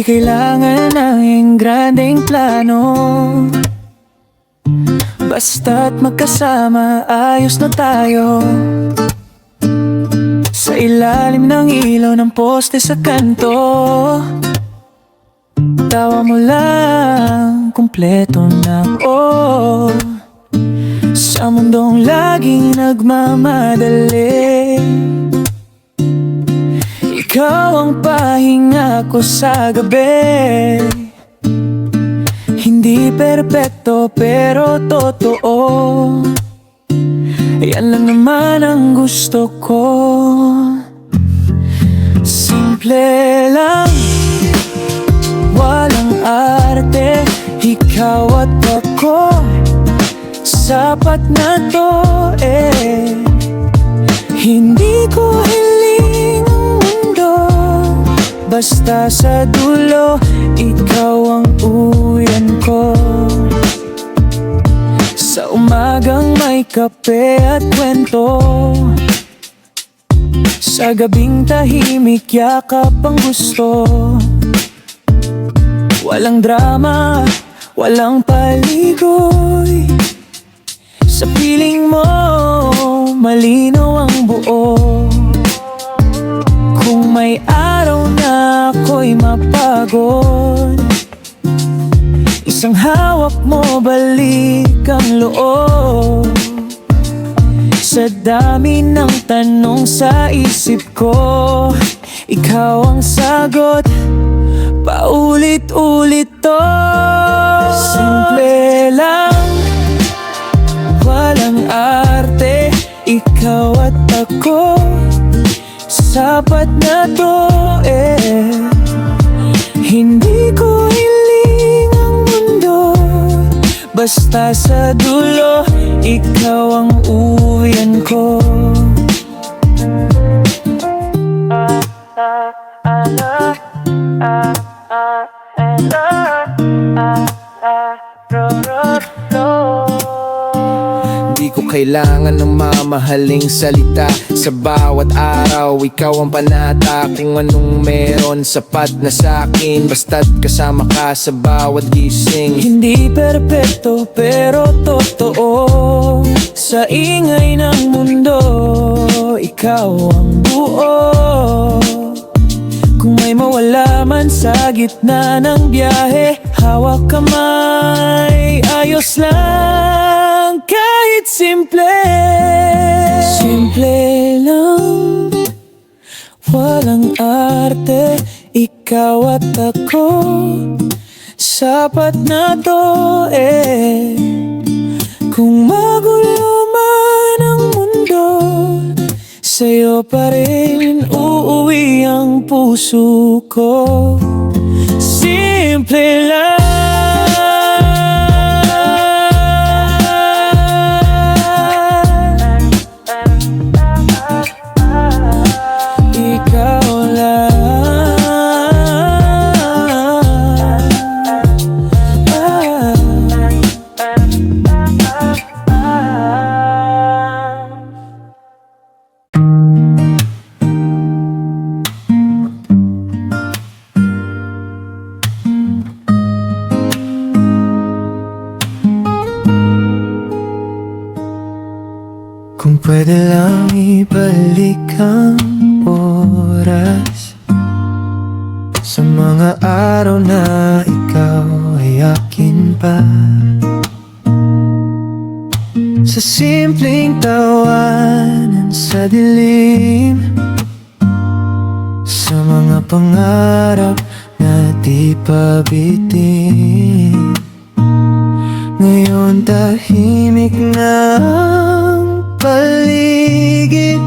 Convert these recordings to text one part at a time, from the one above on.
kailangan ng grandeng plano, basta't magkasama, ayos na tayo. Sa ilalim ng ilaw ng poste sa kanto, tawa mo lang, kumpleto na ako. Sa mundong laging nagmamadali, ikaw ang pahinga ko sa gabi. Hindi perpekto pero totoo, yan lang naman ang gusto ko. Simple lang, walang arte, ikaw at ako, sapat na to eh. Hindi ko hiling ang mundo, basta sa dulo, ikaw ang uyan ko. Sa umagang may kape at kwento, sa gabing tahimik, yakap ang gusto. Walang drama, walang paligoy, sa piling mo, malinaw ang buo. Kung may araw na ako'y mapagod, isang hawak mo, balik ang loob. Sa dami ng tanong sa isip ko, ikaw ang sagot, paulit-ulit to. Simple lang, walang arte, ikaw at ako, sapat na to eh. Hindi ko hiling ang mundo, basta sa dulo, ikaw ang uwian ko. Di ko kailangan ng mamahaling salita, sa bawat araw ikaw ang panata. Kung anong meron, sapat na sa'kin, basta't kasama ka sa bawat gising. Hindi perpekto pero totoo, sa ingay ng mundo, ikaw ang buo. Kung may mawala man sa gitna ng biyahe, hawak kamay, ayos lang, kahit simple. Simple lang, walang arte, ikaw at ako, sapat na to eh. Kung magulo man ang mundo, sa'yo pa rin uuwi ang puso ko. Simple lang, ikaw lang. Kung pwede lang ibalik ang oras, sa mga araw na ikaw ay akin pa, sa simpleng tawanan sa dilim, sa mga pangarap na di pa bitin. Ngayon tahimik na ang paligid,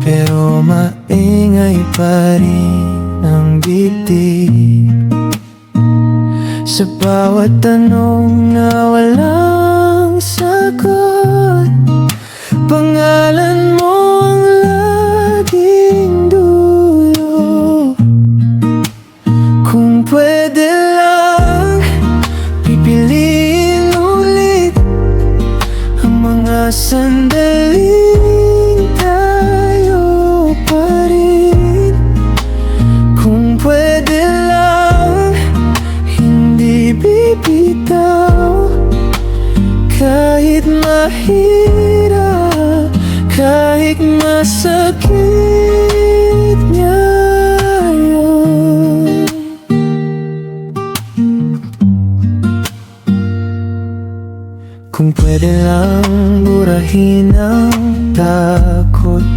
pero maingay pa rin ang dibdib. Sa bawat tanong na walang sagot, pangalan mo ang laging dulo. Kung pwede lang, pipiliin ulit ang mga sandaling tayo pa rin. Kung pwede lang, bitaw. Kahit mahirap, kahit masakit ngayon. Kung pwede lang burahin ang takot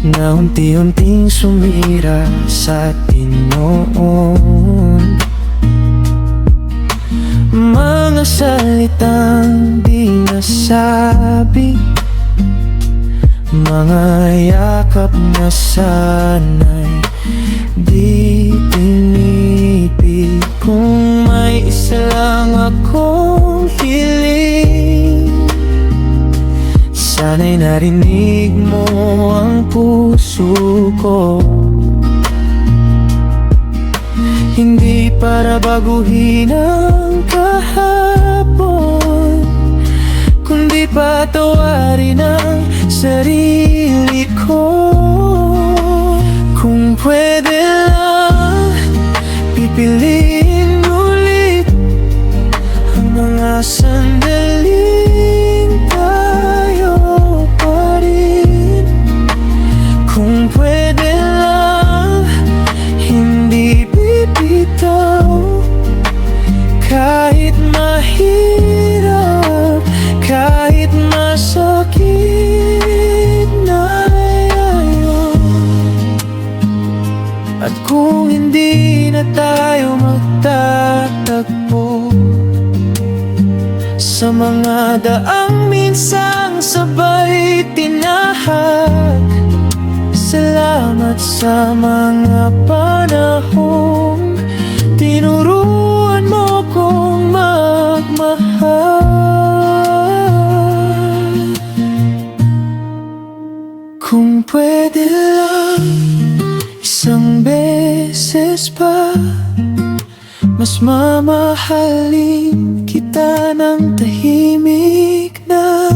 na unti-unting sumira sa atin noon. Mga salitang di nasabi, mga yakap na sana'y di pinipig. Kung may isa lang akong hiling, sana'y narinig mo ang puso ko. Hindi para baguhin ang kahapon, kundi patawarin ang sarili ko. Kung pwede lang, pipiliin ulit ang mga sandaling tayo pa rin. Kung pwede lang, hindi bibitaw. Kahit mahirap, kahit masakit na ngayon. At kung hindi na tayo magtatagpo sa mga daang minsang sabay tinahak, salamat sa mga panahong tinuruan mo kong magmahal. Kung pwede lang, isang beses pa, mas mamahalin kita ng tahimik na.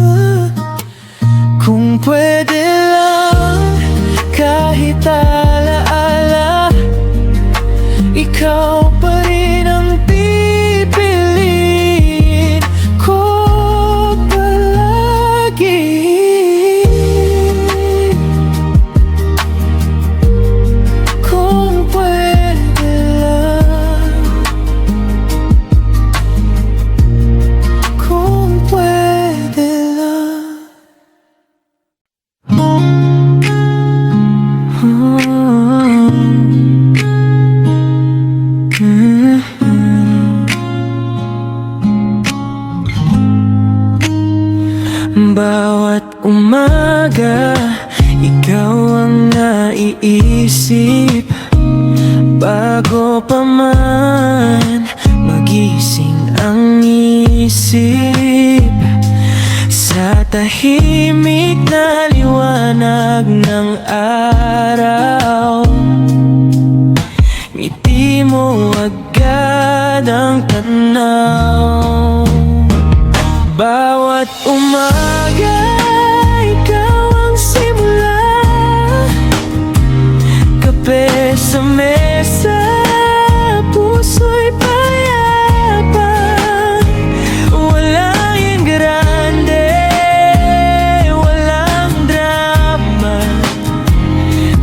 Kung pwede lang, kahit alaala, ikaw pa rin ang pipiliin ko palagi. Kung pwede lang, kung pwede lang. Bawat umaga, ikaw ang naiisip, bago pa man magising ang isip. Sa tahimik na liwanag ng araw, ngiti mo agad ang tanaw. Bawat umaga, ikaw ang simula, kape sa mesa, puso'y payapa. Walang grande, walang drama,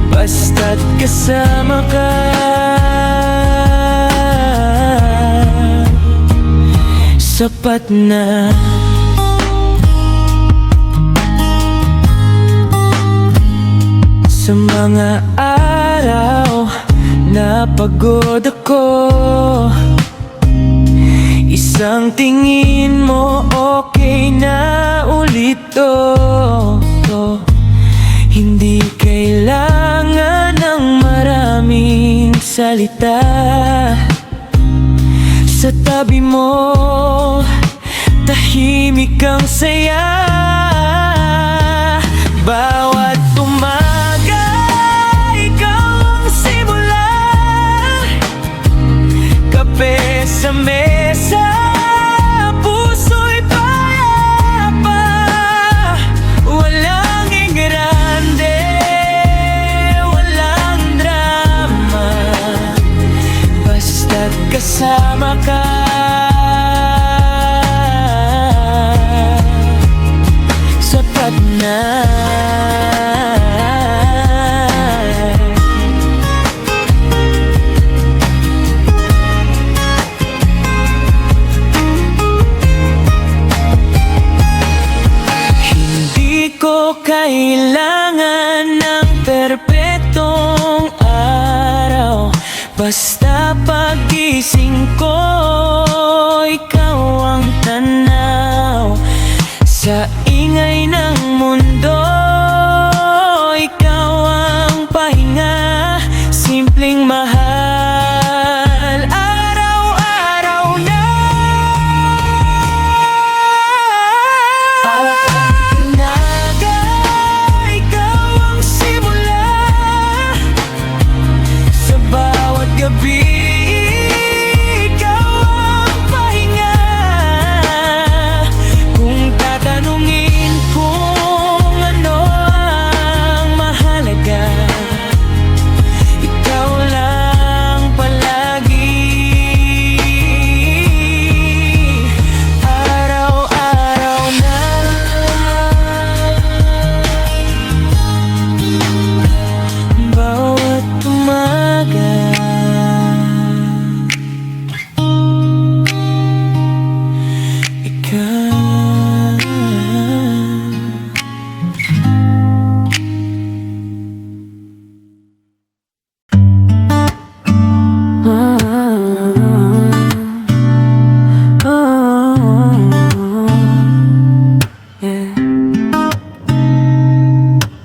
basta't kasama ka. Sapat na. Sa mga araw na pagod ako, isang tingin mo okay na ulit to. Hindi kailangan ng maraming salita. Sa tabi mo, tahimik ang saya. Bawat umaga, ikaw ang simula, kape sa mesa, puso'y payapa. Walang ingrande, walang drama, basta't kasama ka. Sa ingay ng mundo, ikaw ang pahinga, simpleng mahal, araw-araw na. Pag-inaga, ikaw ang simula, sa bawat gabi. Ikaw ang pahinga, kung tatanungin kung ano ang mahalaga, ikaw lang palagi. Araw-araw na. Bawat umaga, ikaw. Yeah.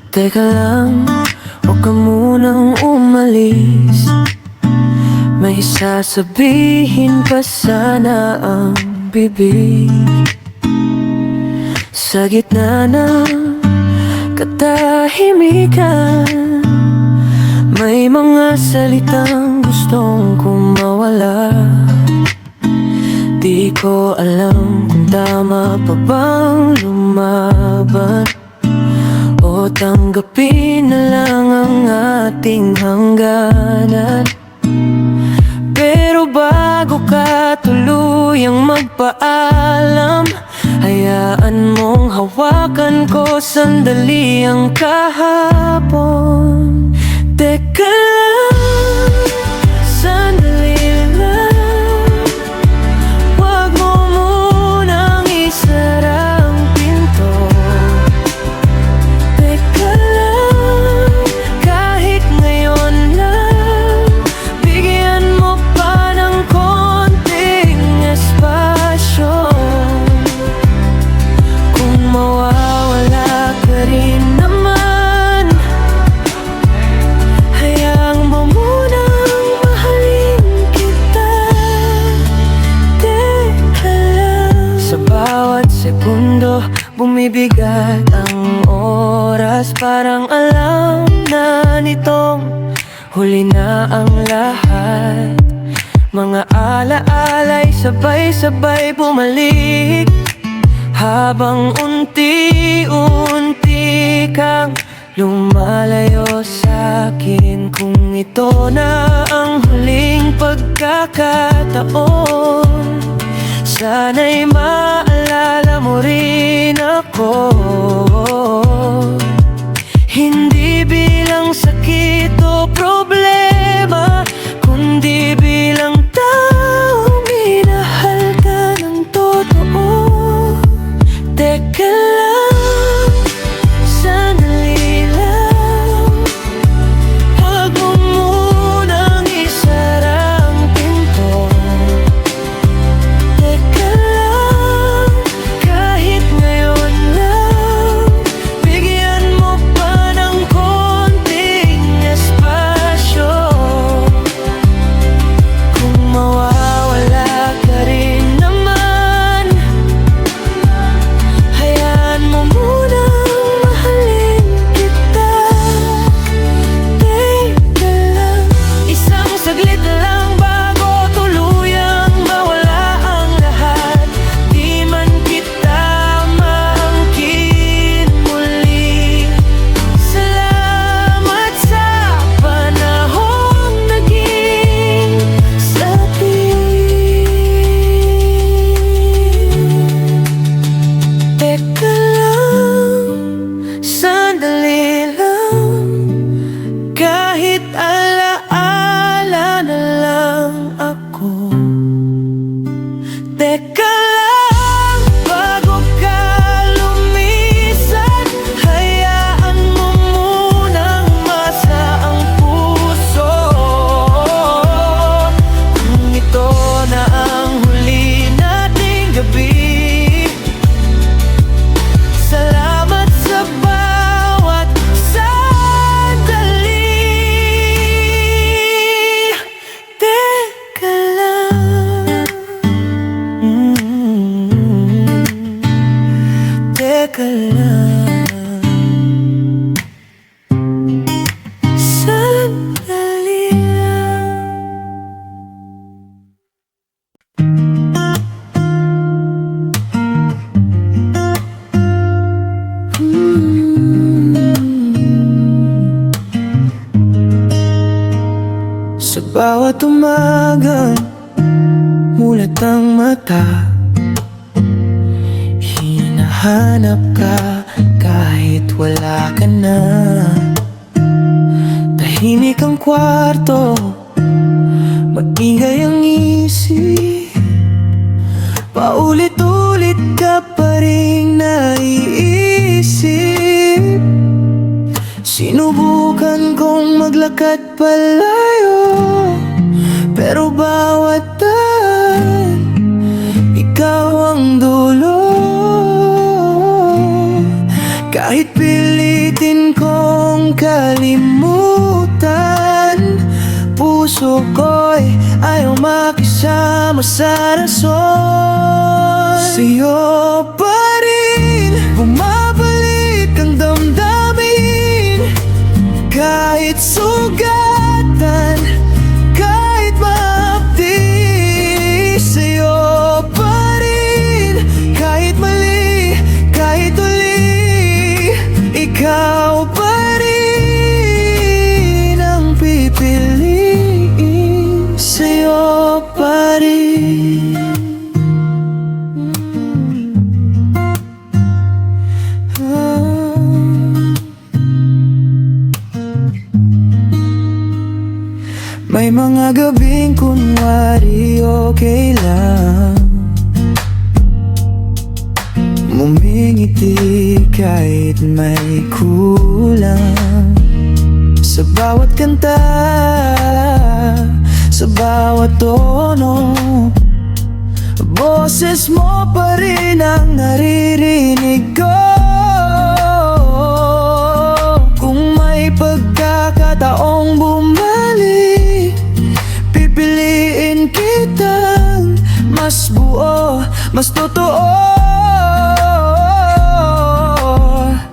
Teka lang, huwag ka munang umalis, may sasabihin pa sana ang bibig. Sa gitna ng katahimikan, may mga salitang gustong kong mawala. Di ko alam kung tama pa bang lumaban o tanggapin na lang ang ating hangganan. Pero bago ka tuluyang magpaalam, hayaan mong hawakan ko sandali ang kahapon. Teka lang, sandali lang, wag mo munang isara ang pinto. Teka lang, kahit ngayon lang, bigyan mo pa ng konting espasyo. Kung mawawala ka rin naman, hayaan mo munang mahalin kita. Teka lang. Sa bawat segundo, bumibigat ang oras, parang alam na nitong huli na ang lahat. Mga alaala'y sabay-sabay bumalik, habang unti-unti kang lumalayo sa'kin. Kung ito na ang huling pagkakataon, sana'y maalala mo rin ako. Hindi bilang sakit o problema, kundi bilang taong minahal ka ng totoo. Teka lang, sandali lang, wag mo munang isara ang pinto. Teka lang, kahit ngayon lang, bawat umaga, mulat ang mata, hinahanap ka kahit wala ka na. Tahimik ang kwarto, maingay ang isip, paulit-ulit ka pa rin naiisip. Sinubukan kong maglakad palayo, pero bawat daan, ikaw ang dulo. Kahit pilitin kong kalimutan, puso ko'y ayaw makisama sa rason. Sa'yo pa rin bumabalik ang damdamin, kahit sugatan, kahit mahapdi. Sa'yo pa rin, kahit mali, kahit uli, ikaw pa rin ang pipiliin. Sa'yo pa rin. May mga gabing kunwari okay lang, ngumingiti kahit may kulang. Sa bawat kanta, sa bawat tono, boses mo pa rin ang naririnig ko. Kung may pagkakataong bumalik, pipiliin kitang mas buo, mas totoo.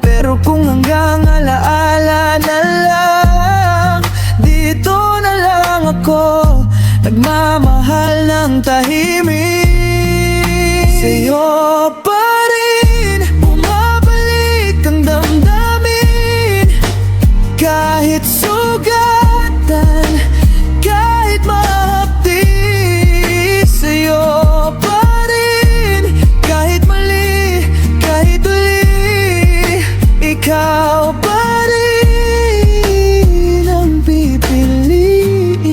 Pero kung hanggang alaala na lang, dito na lang ako nagmamahal ng tahimik. Sa'yo pa rin bumabalik ang damdamin, kahit sugatan, kahit mahapdi. Sa'yo pa rin, kahit mali, kahit uli, ikaw pa rin ang pipiliin.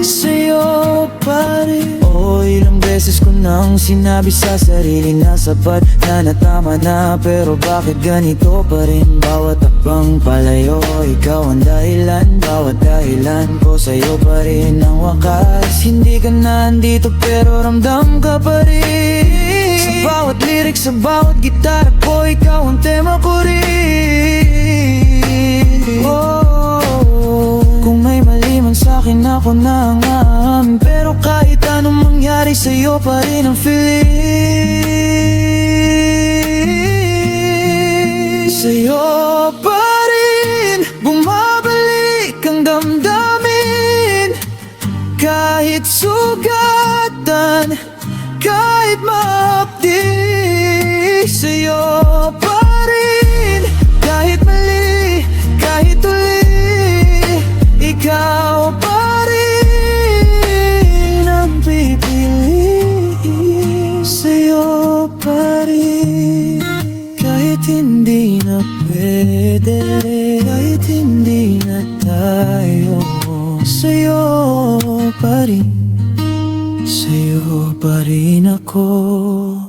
Sa'yo pa rin. Oh, ilang beses ko nang sinabi sa sarili na sapat na natama na, pero bakit ganito pa rin? Bawat akbang palayo, ikaw ang dahilan. Bawat dahilan ko sa'yo pa rin ang wakas. Hindi ka na andito pero ramdam ka pa rin. Sa bawat lyric, sa bawat gitara ko, ikaw ang tema ko rin. Oh, kung may mali man sa'kin, ako na ang aamin, pero kahit anong mangyari, sa'yo pa rin ang feeling. Sa'yo pa rin bumabalik ang damdamin, kahit sugatan, kahit mahapdi. Sa'yo pa rin, kahit mali, kahit uli, ikaw pa rin ang pipiliin. Sa'yo pa rin, kahit hindi na pwede, kahit hindi na tayo. Sa'yo pa rin, sa'yo pa rin ako.